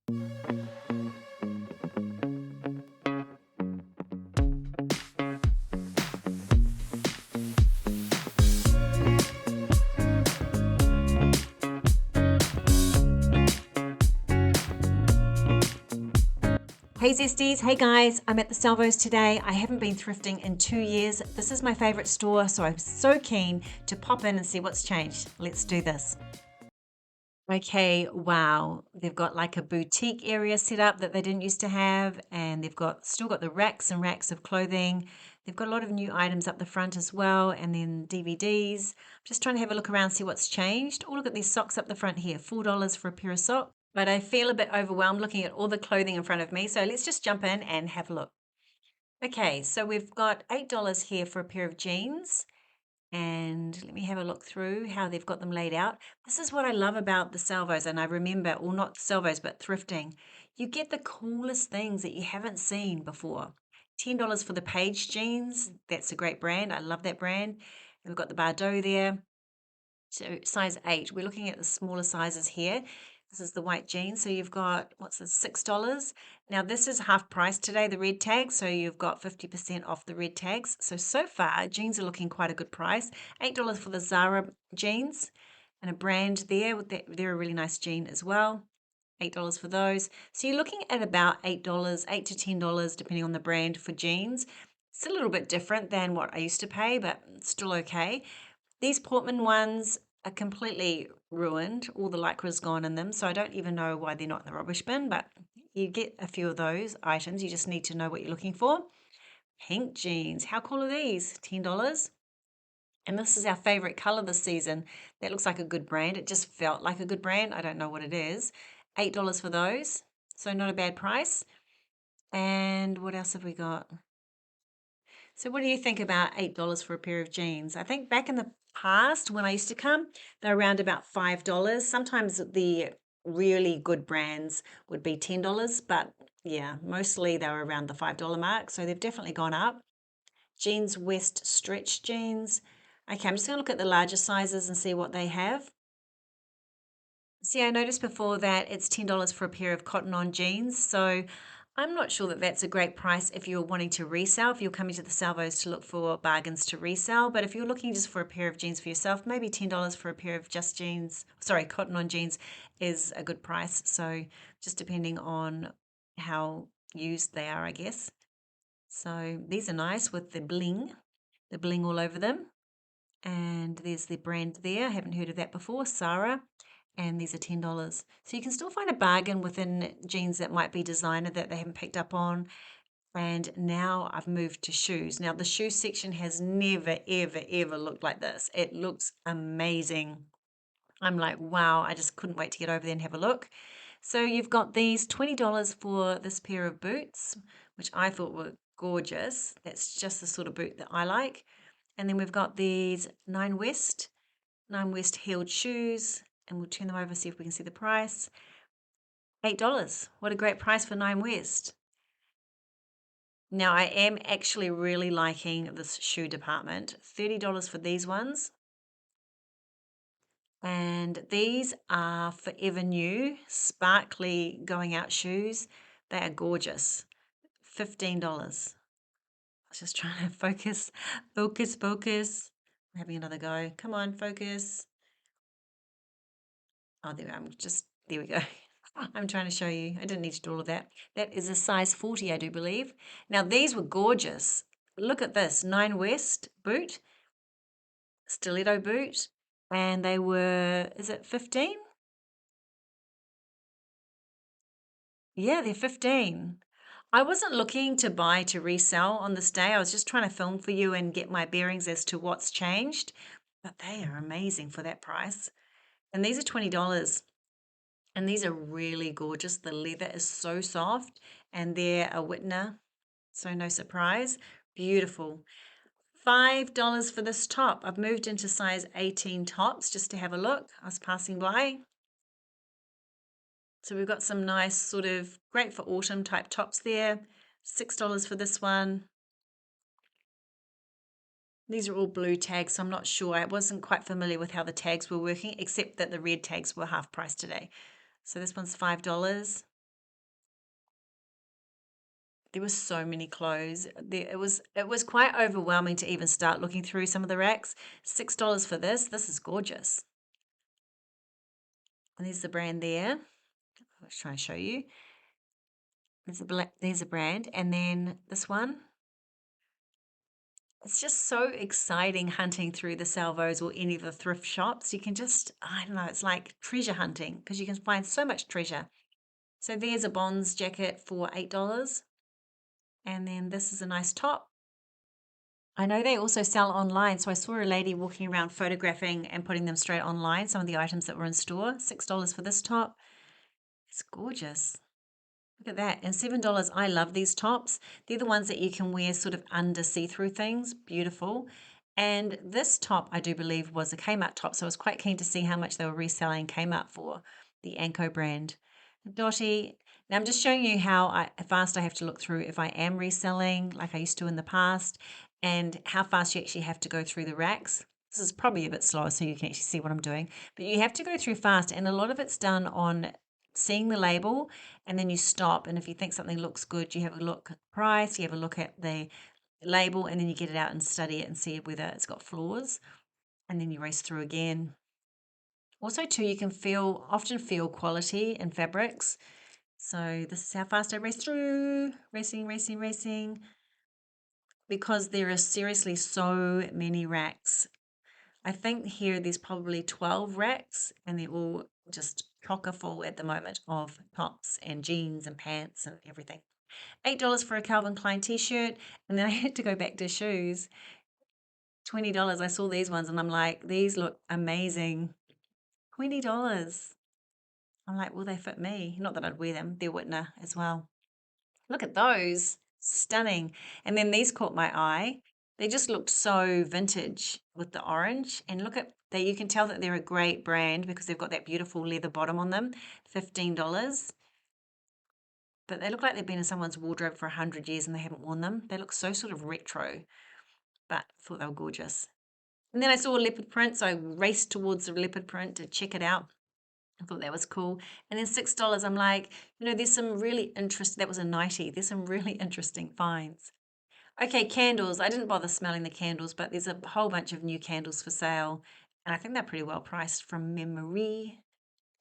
Hey Zesties, hey guys, I'm at the Salvos today. I haven't been thrifting in 2 years. This is my favorite store, so I'm so keen to pop in and see what's changed. Let's do this. Okay, wow. They've got like a boutique area set up that they didn't used to have, and they've got still got the racks and racks of clothing. They've got a lot of new items up the front as well, and then DVDs. I'm just trying to have a look around, see what's changed. Oh, look at these socks up the front here, $4 for a pair of socks. But I feel a bit overwhelmed looking at all the clothing in front of me, so let's just jump in and have a look. Okay, so we've got $8 here for a pair of jeans. And let me have a look through how they've got them laid out. This is what I love about the Salvos, and I remember, or not Salvos, but thrifting. You get the coolest things that you haven't seen before. $10 for the Page jeans. That's a great brand. I love that brand. And we've got the Bardot there. So size 8. We're looking at the smaller sizes here. This is the white jeans. So you've got, what's this, $6. Now this is half price today, the red tags. So you've got 50% off the red tags. So far, jeans are looking quite a good price. $8 for the Zara jeans and a brand there. They're a really nice jean as well. $8 for those. So you're looking at about $8, $8 to $10, depending on the brand for jeans. It's a little bit different than what I used to pay, but still okay. These Portman ones are completely ruined. All the lycra's gone in them, so I don't even know why they're not in the rubbish bin, but you get a few of those items. You just need to know what you're looking for. Pink jeans. How cool are these? $10. And this is our favorite color this season. That looks like a good brand. It just felt like a good brand. I don't know what it is. $8 for those. So not a bad price. And what else have we got? So what do you think about $8 for a pair of jeans? I think back in the past when I used to come, they're around about $5. Sometimes the really good brands would be $10, but yeah, mostly they were around the $5 mark. So they've definitely gone up. Jeans West stretch jeans. Okay, I'm just gonna look at the larger sizes and see what they have. See, I noticed before that it's $10 for a pair of cotton on jeans. So I'm not sure that that's a great price if you're wanting to resell, if you're coming to the Salvos to look for bargains to resell. But if you're looking just for a pair of jeans for yourself, maybe $10 for a pair of just jeans, sorry, cotton on jeans is a good price. So just depending on how used they are, I guess. So these are nice with the bling all over them. And there's the brand there. I haven't heard of that before, Sarah. And these are $10. So you can still find a bargain within jeans that might be designer that they haven't picked up on. And now I've moved to shoes. Now the shoe section has never, ever, ever looked like this. It looks amazing. I'm like, wow, I just couldn't wait to get over there and have a look. So you've got these $20 for this pair of boots, which I thought were gorgeous. That's just the sort of boot that I like. And then we've got these Nine West heeled shoes, and we'll turn them over, see if we can see the price. $8. What a great price for Nine West. Now I am actually really liking this shoe department. $30 for these ones. And these are forever new, sparkly going out shoes. They are gorgeous. $15. I was just trying to focus, focus. I'm having another go. Come on, focus. Oh, there we go. I'm trying to show you. I didn't need to do all of that. That is a size 40, I do believe. Now, these were gorgeous. Look at this, Nine West boot, stiletto boot, and they were, is it 15? Yeah, they're 15. I wasn't looking to buy to resell on this day. I was just trying to film for you and get my bearings as to what's changed. But they are amazing for that price. And these are $20. And these are really gorgeous. The leather is so soft and they're a Whitner, so no surprise. Beautiful. $5 for this top. I've moved into size 18 tops just to have a look. I was passing by. So we've got some nice sort of great for autumn type tops there. $6 for this one. These are all blue tags, so I'm not sure. I wasn't quite familiar with how the tags were working, except that the red tags were half price today. So this one's $5. There were so many clothes. It was quite overwhelming to even start looking through some of the racks. $6 for this. This is gorgeous. And there's the brand there. Let's try and show you. There's a brand, and then this one. It's just so exciting hunting through the Salvos or any of the thrift shops. You can just, I don't know, it's like treasure hunting because you can find so much treasure. So there's a Bonds jacket for $8. And then this is a nice top. I know they also sell online. So I saw a lady walking around photographing and putting them straight online, some of the items that were in store. $6 for this top. It's gorgeous. Look at that. And $7, I love these tops. They're the ones that you can wear sort of under see-through things. Beautiful. And this top, I do believe, was a Kmart top. So I was quite keen to see how much they were reselling Kmart for, the Anko brand. Dotty. Now I'm just showing you how fast I have to look through if I am reselling, like I used to in the past, and how fast you actually have to go through the racks. This is probably a bit slower so you can actually see what I'm doing, but you have to go through fast, and a lot of it's done on seeing the label, and then you stop, and if you think something looks good, you have a look at the price, you have a look at the label, and then you get it out and study it and see whether it's got flaws, and then you race through again. Also too, you can often feel quality in fabrics. So this is how fast I race through, racing, because there are seriously so many racks. I think here there's probably 12 racks, and they're all just chocker full at the moment of tops and jeans and pants and everything. $8 for a Calvin Klein t-shirt, and then I had to go back to shoes. $20. I saw these ones and I'm like, these look amazing. $20. I'm like, will they fit me? Not that I'd wear them. They're Whitner as well. Look at those. Stunning. And then these caught my eye. They just looked so vintage with the orange. And look at that. You can tell that they're a great brand because they've got that beautiful leather bottom on them. $15. But they look like they've been in someone's wardrobe for 100 years and they haven't worn them. They look so sort of retro, but I thought they were gorgeous. And then I saw a leopard print, so I raced towards the leopard print to check it out. I thought that was cool. And then $6, I'm like, there's some really interesting, that was a 90. There's some really interesting finds. Okay, candles. I didn't bother smelling the candles, but there's a whole bunch of new candles for sale. And I think they're pretty well priced from memory.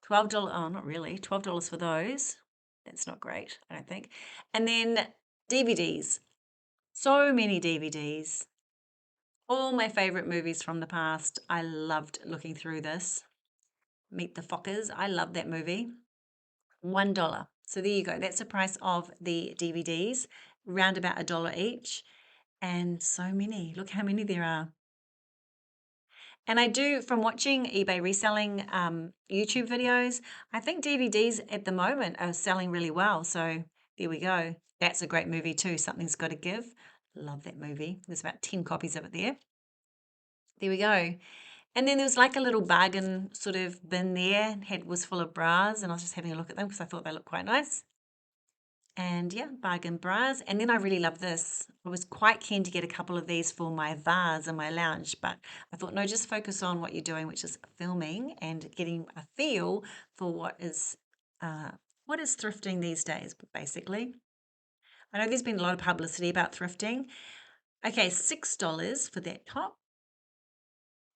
$12, oh, not really, $12 for those. That's not great, I don't think. And then DVDs. So many DVDs. All my favorite movies from the past. I loved looking through this. Meet the Fockers. I love that movie. $1. So there you go. That's the price of the DVDs, round about $1 each. And so many. Look how many there are. And I do, from watching eBay reselling YouTube videos, I think DVDs at the moment are selling really well. So there we go. That's a great movie too. Something's Got to Give. Love that movie. There's about 10 copies of it there. There we go. And then there was like a little bargain sort of bin there, was full of bras, and I was just having a look at them because I thought they looked quite nice. And yeah, bargain bras. And then I really love this. I was quite keen to get a couple of these for my vase and my lounge, but I thought, no, just focus on what you're doing, which is filming and getting a feel for what is thrifting these days, basically. I know there's been a lot of publicity about thrifting. Okay, $6 for that top.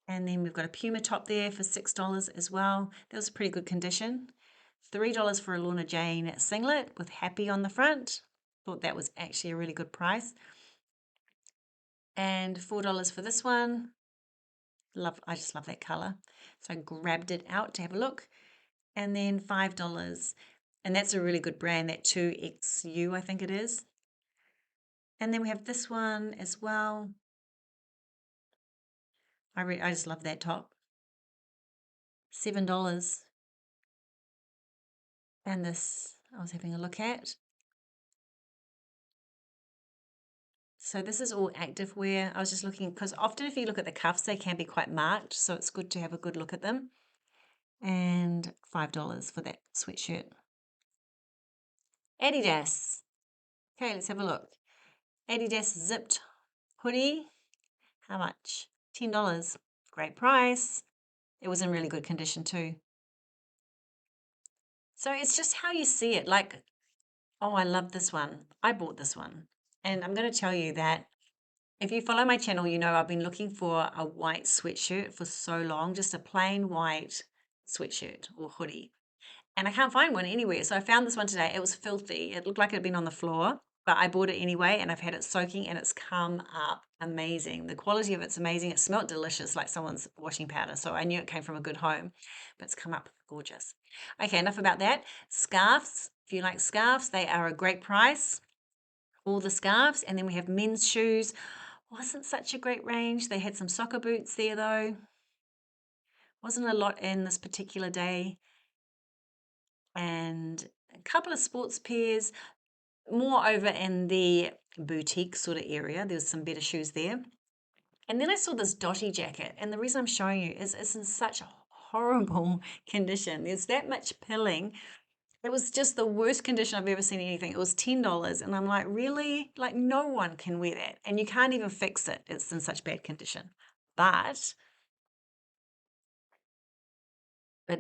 And then we've got a Puma top there for $6 as well. That was a pretty good condition. $3 for a Lorna Jane singlet with happy on the front. Thought that was actually a really good price. And $4 for this one. I just love that color. So I grabbed it out to have a look. And then $5. And that's a really good brand, that 2XU, I think it is. And then we have this one as well. I just love that top. $7. And this I was having a look at. So this is all active wear. I was just looking, because often if you look at the cuffs, they can be quite marked. So it's good to have a good look at them. And $5 for that sweatshirt. Adidas. Okay, let's have a look. Adidas zipped hoodie. How much? $10. Great price. It was in really good condition too. So it's just how you see it. Like, Oh, I love this one. I bought this one. And I'm going to tell you that if you follow my channel, you know I've been looking for a white sweatshirt for so long, just a plain white sweatshirt or hoodie. And I can't find one anywhere. So I found this one today. It was filthy. It looked like it had been on the floor, but I bought it anyway and I've had it soaking and it's come up amazing. The quality of it's amazing. It smelled delicious like someone's washing powder. So I knew it came from a good home, but it's come up gorgeous. Okay, enough about that. Scarves. If you like scarves, they are a great price. All the scarves. And then we have men's shoes. Wasn't such a great range. They had some soccer boots there though. Wasn't a lot in this particular day. And a couple of sports pairs, more over in the boutique sort of area. There was some better shoes there. And then I saw this dotty jacket. And the reason I'm showing you is it's in such horrible condition. There's that much pilling. It was just the worst condition I've ever seen anything. It was $10. And I'm like, really? Like, no one can wear that. And you can't even fix it. It's in such bad condition. But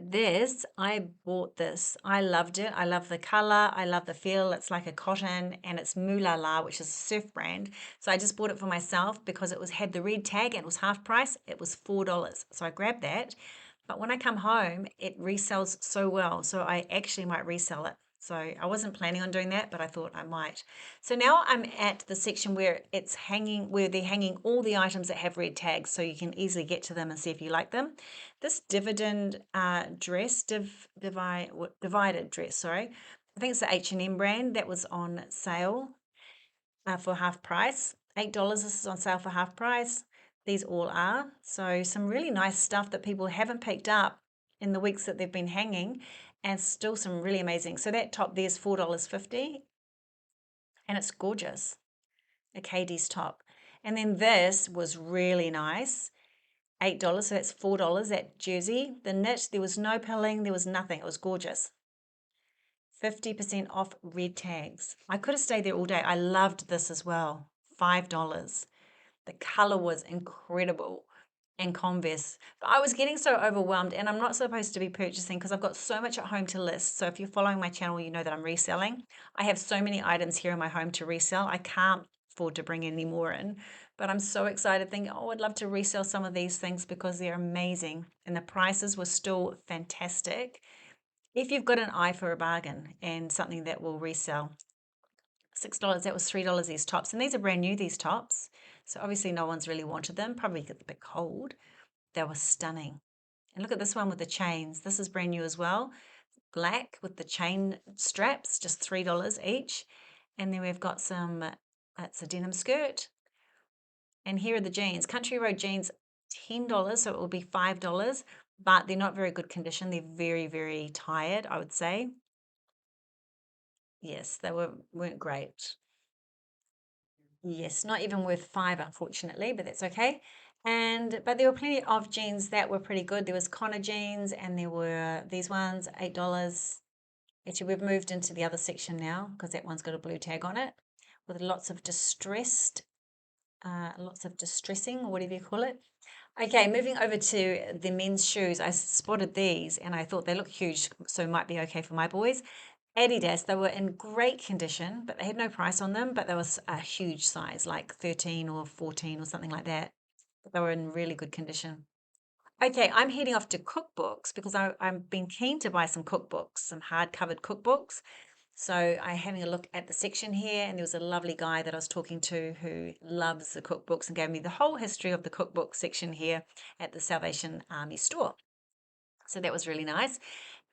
this, I bought this. I loved it. I love the color. I love the feel. It's like a cotton and it's Moulala, which is a surf brand. So I just bought it for myself because it was had the red tag and it was half price. It was $4. So I grabbed that. But when I come home, it resells so well. So I actually might resell it. So I wasn't planning on doing that, but I thought I might. So now I'm at the section where it's hanging, where they're hanging all the items that have red tags so you can easily get to them and see if you like them. This dividend dress, divided dress, sorry. I think it's the H&M brand that was on sale for half price. $8, this is on sale for half price. These all are. So some really nice stuff that people haven't picked up in the weeks that they've been hanging, and still some really amazing. So that top there's $4.50 and it's gorgeous. A Katie's top. And then this was really nice. $8, so that's $4, that jersey. The knit, there was no pilling, there was nothing. It was gorgeous. 50% off red tags. I could have stayed there all day. I loved this as well. $5. The color was incredible. And Converse. But I was getting so overwhelmed, and I'm not supposed to be purchasing because I've got so much at home to list. So if you're following my channel, you know that I'm reselling. I have so many items here in my home to resell. I can't afford to bring any more in, but I'm so excited thinking, oh, I'd love to resell some of these things because they're amazing and the prices were still fantastic. If you've got an eye for a bargain and something that will resell. $6, that was $3 these tops. And these are brand new, these tops. So obviously no one's really wanted them, probably get a bit cold. They were stunning. And look at this one with the chains. This is brand new as well. Black with the chain straps, just $3 each. And then we've got some, it's a denim skirt. And here are the jeans. Country Road jeans, $10, so it will be $5, but they're not very good condition. They're very, very tired, I would say. Yes, they weren't great. Yes, not even worth five, unfortunately, but that's okay. But there were plenty of jeans that were pretty good. There was Connor jeans and there were these ones, $8. Actually, we've moved into the other section now because that one's got a blue tag on it with lots of distressing, or whatever you call it. Okay, moving over to the men's shoes. I spotted these and I thought they look huge, so might be okay for my boys. Adidas, they were in great condition, but they had no price on them, but they was a huge size, like 13 or 14 or something like that. But they were in really good condition. Okay, I'm heading off to cookbooks because I've been keen to buy some cookbooks, some hard-covered cookbooks. So I'm having a look at the section here, and there was a lovely guy that I was talking to who loves the cookbooks and gave me the whole history of the cookbook section here at the Salvation Army store. So that was really nice.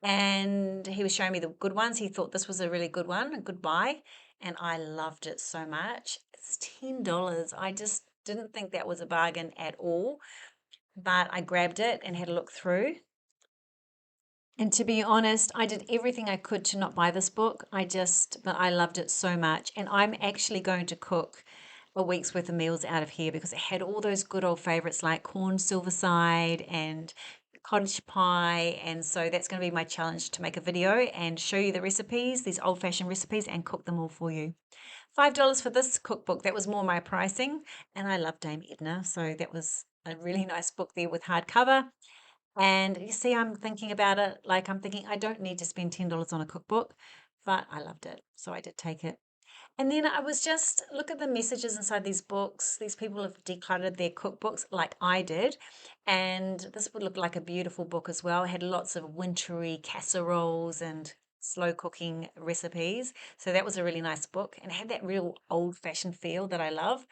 And he was showing me the good ones. He thought this was a really good one, a good buy. And I loved it so much. It's $10. I just didn't think that was a bargain at all. But I grabbed it and had a look through. And to be honest, I did everything I could to not buy this book. But I loved it so much. And I'm actually going to cook a week's worth of meals out of here because it had all those good old favorites like corn silverside and cottage pie. And so that's going to be my challenge, to make a video and show you the recipes, these old-fashioned recipes, and cook them all for you. $5 for this cookbook. That was more my pricing. And I love Dame Edna. So that was a really nice book there with hardcover. And you see, I'm thinking about it, like I'm thinking I don't need to spend $10 on a cookbook. but I loved it, so I did take it. And then I was just, look at the messages inside these books. These people have decluttered their cookbooks like I did. And this would look like a beautiful book as well. It had lots of wintry casseroles and slow cooking recipes. So that was a really nice book. And it had that real old fashioned feel that I love.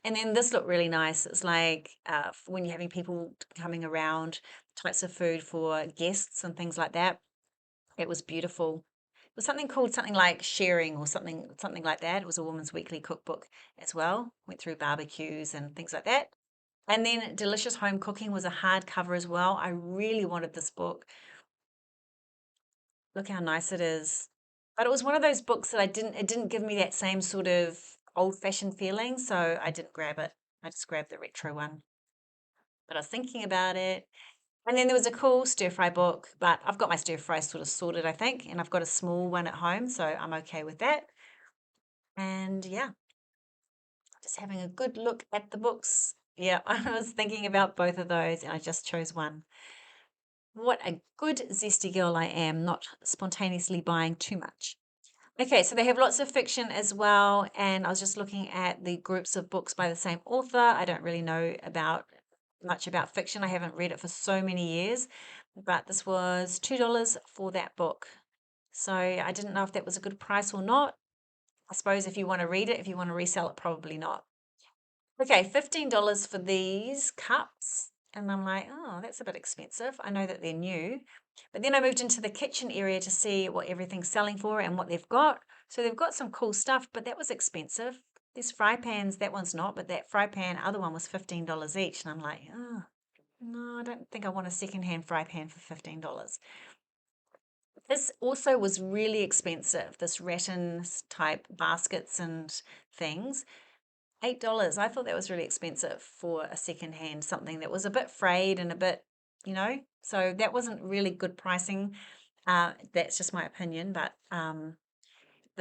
And then this looked really nice. It's like when you're having people coming around, types of food for guests and things like that. It was beautiful. It was something called something like Sharing or something like that. It was a woman's weekly cookbook as well. Went through barbecues and things like that. And then Delicious Home Cooking was a hardcover as well. I really wanted this book. Look how nice it is. But it was one of those books that it didn't give me that same sort of old-fashioned feeling, so I didn't grab it. I just grabbed the retro one. But I was thinking about it. And then there was a cool stir fry book, but I've got my stir fry sort of sorted, I think, and I've got a small one at home, so I'm okay with that. And yeah, just having a good look at the books. Yeah, I was thinking about both of those and I just chose one. What a good zesty girl I am, not spontaneously buying too much. Okay, so they have lots of fiction as well, and I was just looking at the groups of books by the same author. I don't really know about much about fiction. I haven't read it for so many years, but this was $2 for that book. So I didn't know if that was a good price or not. I suppose if you want to read it, if you want to resell it, probably not. Okay, $15 for these cups. And I'm like, oh, that's a bit expensive. I know that they're new. But then I moved into the kitchen area to see what everything's selling for and what they've got. So they've got some cool stuff, but that was expensive. These fry pans, that one's not, but that fry pan, other one was $15 each. And I'm like, oh, no, I don't think I want a secondhand fry pan for $15. This also was really expensive, this rattan type baskets and things. $8. I thought that was really expensive for a secondhand something that was a bit frayed and a bit, so that wasn't really good pricing. That's just my opinion, but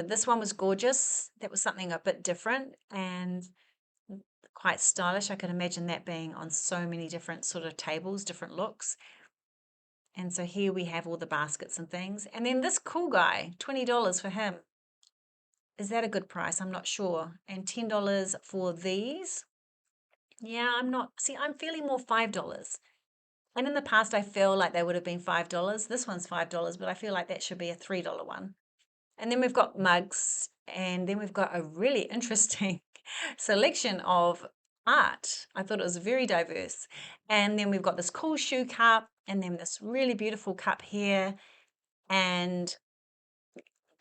this one was gorgeous. That was something a bit different and quite stylish. I could imagine that being on so many different sort of tables, different looks. And so here we have all the baskets and things. And then this cool guy, $20 for him. Is that a good price? I'm not sure. And $10 for these. Yeah, I'm not. See, I'm feeling more $5. And in the past, I feel like they would have been $5. This one's $5, but I feel like that should be a $3 one. And then we've got mugs, and then we've got a really interesting selection of art. I thought it was very diverse. And then we've got this cool shoe cup, and then this really beautiful cup here, and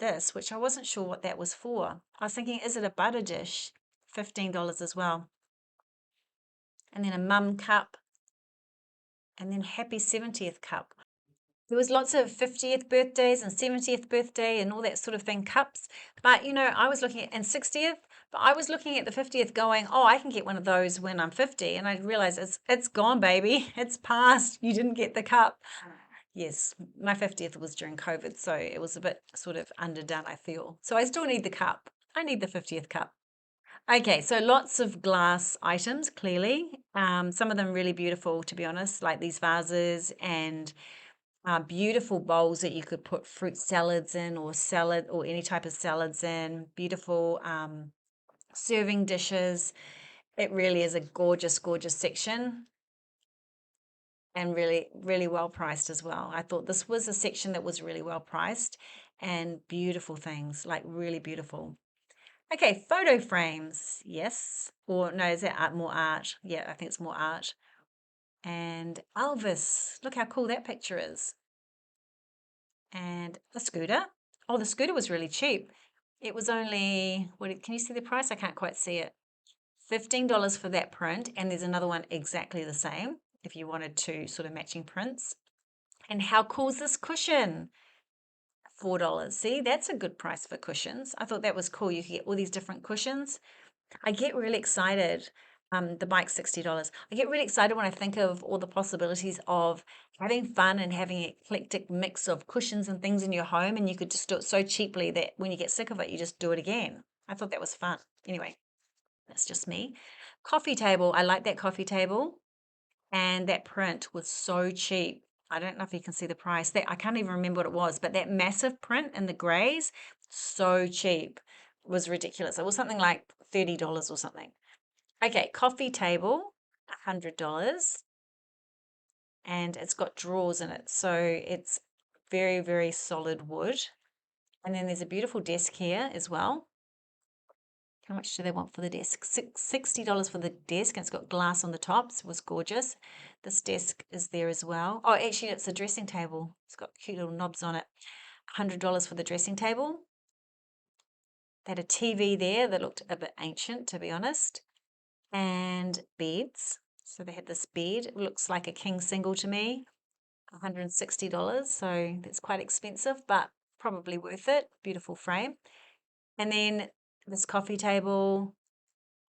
this, which I wasn't sure what that was for. I was thinking, is it a butter dish? $15 as well. And then a mum cup, and then happy 70th cup. There was lots of 50th birthdays and 70th birthday and all that sort of thing, cups. But, I was looking at, and 60th, but I was looking at the 50th going, oh, I can get one of those when I'm 50. And I realized it's gone, baby. It's past. You didn't get the cup. Yes, my 50th was during COVID, so it was a bit sort of underdone, I feel. So I still need the cup. I need the 50th cup. Okay, so lots of glass items, clearly. Some of them really beautiful, to be honest, like these vases and beautiful bowls that you could put fruit salads in or salad or any type of salads in. Beautiful serving dishes. It really is a gorgeous, gorgeous section and really, really well priced as well. I thought this was a section that was really well priced and beautiful things, like really beautiful. Okay, photo frames, yes. Or no, is that art, more art? Yeah, I think it's more art. And Elvis, look how cool that picture is. And the scooter. Oh, the scooter was really cheap. It was only, can you see the price? I can't quite see it. $15 for that print. And there's another one exactly the same if you wanted two sort of matching prints. And how cool is this cushion? $4. See, that's a good price for cushions. I thought that was cool. You could get all these different cushions. I get really excited. The bike's $60. I get really excited when I think of all the possibilities of having fun and having an eclectic mix of cushions and things in your home, and you could just do it so cheaply that when you get sick of it, you just do it again. I thought that was fun. Anyway, that's just me. Coffee table. I like that coffee table, and that print was so cheap. I don't know if you can see the price. That I can't even remember what it was, but that massive print in the grays so cheap. It was ridiculous. It was something like $30 or something. Okay, coffee table, $100. And it's got drawers in it. So it's very, very solid wood. And then there's a beautiful desk here as well. How much do they want for the desk? $60 for the desk, and it's got glass on the top. So it was gorgeous. This desk is there as well. Oh, actually, it's a dressing table. It's got cute little knobs on it. $100 for the dressing table. They had a TV there that looked a bit ancient, to be honest. And beds. So they had this bed. It looks like a king single to me. $160. So that's quite expensive, but probably worth it. Beautiful frame. And then this coffee table.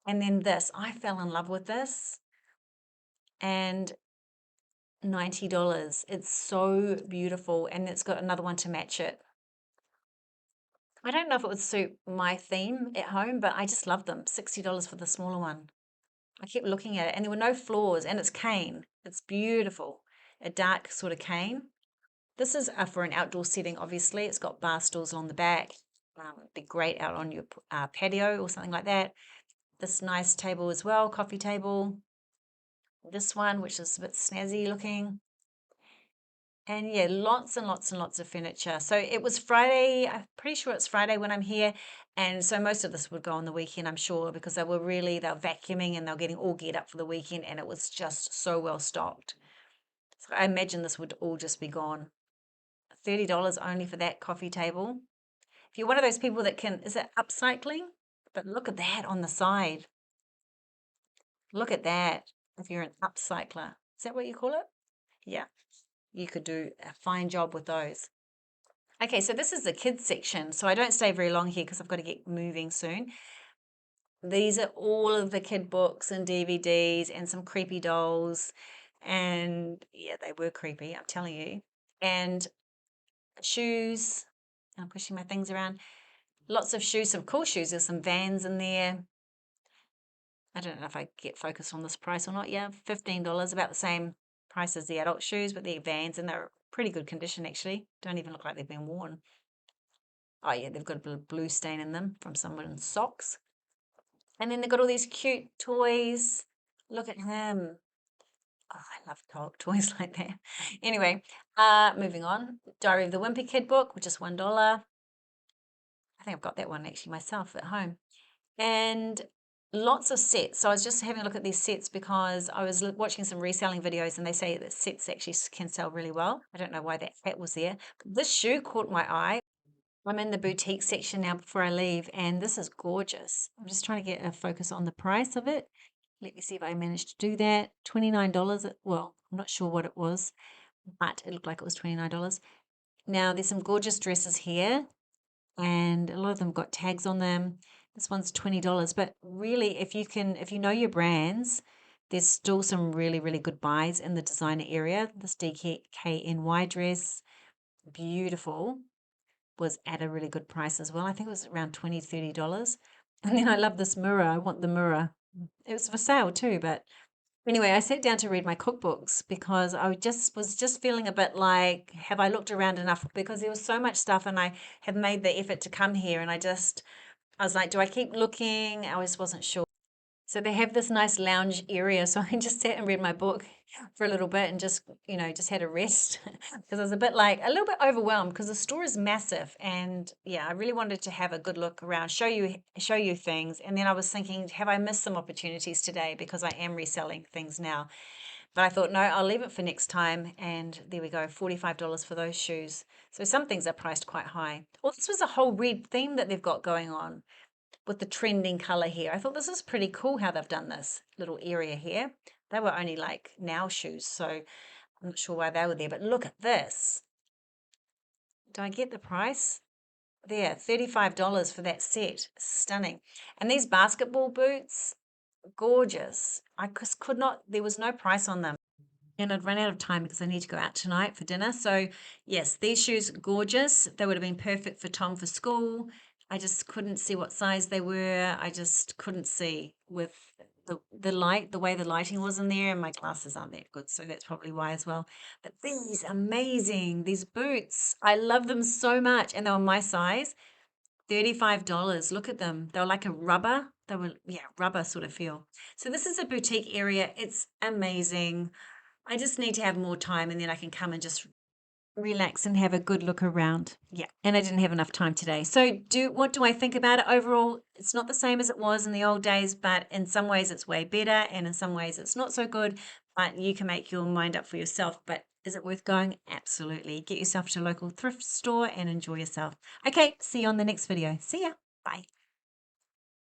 And then this. I fell in love with this. And $90. It's so beautiful. And it's got another one to match it. I don't know if it would suit my theme at home, but I just love them. $60 for the smaller one. I kept looking at it, and there were no flaws, and it's cane. It's beautiful. A dark sort of cane. This is for an outdoor setting, obviously. It's got bar stools along the back. It'd be great out on your patio or something like that. This nice table as well, coffee table. This one, which is a bit snazzy looking. And yeah, lots and lots and lots of furniture. So it was Friday. I'm pretty sure it's Friday when I'm here. And so most of this would go on the weekend, I'm sure, because they're vacuuming and they're getting all geared up for the weekend. And it was just so well stocked. So I imagine this would all just be gone. $30 only for that coffee table. If you're one of those people that is it upcycling? But look at that on the side. Look at that. If you're an upcycler, is that what you call it? Yeah, you could do a fine job with those. Okay, so this is the kids section. So I don't stay very long here because I've got to get moving soon. These are all of the kid books and DVDs and some creepy dolls. And yeah, they were creepy, I'm telling you. And shoes. I'm pushing my things around. Lots of shoes, some cool shoes. There's some Vans in there. I don't know if I get focused on this price or not. Yeah, $15, about the same price as the adult shoes, but they're Vans and they're pretty good condition actually. Don't even look like they've been worn. Oh yeah, they've got a blue stain in them from someone's socks. And then they've got all these cute toys. Look at him. Oh, I love toys like that. Anyway, moving on. Diary of the Wimpy Kid book, which is $1. I think I've got that one actually myself at home. And lots of sets. So I was just having a look at these sets because I was watching some reselling videos and they say that sets actually can sell really well. I don't know why that hat was there. But this shoe caught my eye. I'm in the boutique section now before I leave, and this is gorgeous. I'm just trying to get a focus on the price of it. Let me see if I managed to do that. $29. Well, I'm not sure what it was, but it looked like it was $29. Now, there's some gorgeous dresses here, and a lot of them got tags on them. This one's $20, but really, if you know your brands, there's still some really, really good buys in the designer area. This DKNY dress, beautiful, was at a really good price as well. I think it was around $20, $30. And then I love this mirror. I want the mirror. It was for sale too, but anyway, I sat down to read my cookbooks because I was just feeling a bit like, have I looked around enough? Because there was so much stuff and I have made the effort to come here and I was like, do I keep looking? I just wasn't sure. So they have this nice lounge area. So I just sat and read my book for a little bit and just had a rest because I was a little bit overwhelmed because the store is massive. And yeah, I really wanted to have a good look around, show you things. And then I was thinking, have I missed some opportunities today? Because I am reselling things now. But I thought, no, I'll leave it for next time. And there we go, $45 for those shoes. So some things are priced quite high. Well, this was a whole red theme that they've got going on with the trending color here. I thought this is pretty cool how they've done this little area here. They were only like now shoes, so I'm not sure why they were there, but look at this. Do I get the price? There, $35 for that set. Stunning. And these basketball boots, gorgeous. I just could not, there was no price on them. And I'd run out of time because I need to go out tonight for dinner. So yes, these shoes, gorgeous. They would have been perfect for Tom for school. I just couldn't see what size they were. I just couldn't see with the light, the way the lighting was in there, and my glasses aren't that good, so that's probably why as well. But these, amazing, these boots, I love them so much, and they were my size. $35. Look at them. They were like a rubber. They were, yeah, rubber sort of feel. So this is a boutique area. It's amazing. I just need to have more time and then I can come and just relax and have a good look around. Yeah. And I didn't have enough time today. So what do I think about it overall? It's not the same as it was in the old days, but in some ways it's way better and in some ways it's not so good, but you can make your mind up for yourself. But is it worth going? Absolutely. Get yourself to a local thrift store and enjoy yourself. Okay, see you on the next video. See ya. Bye.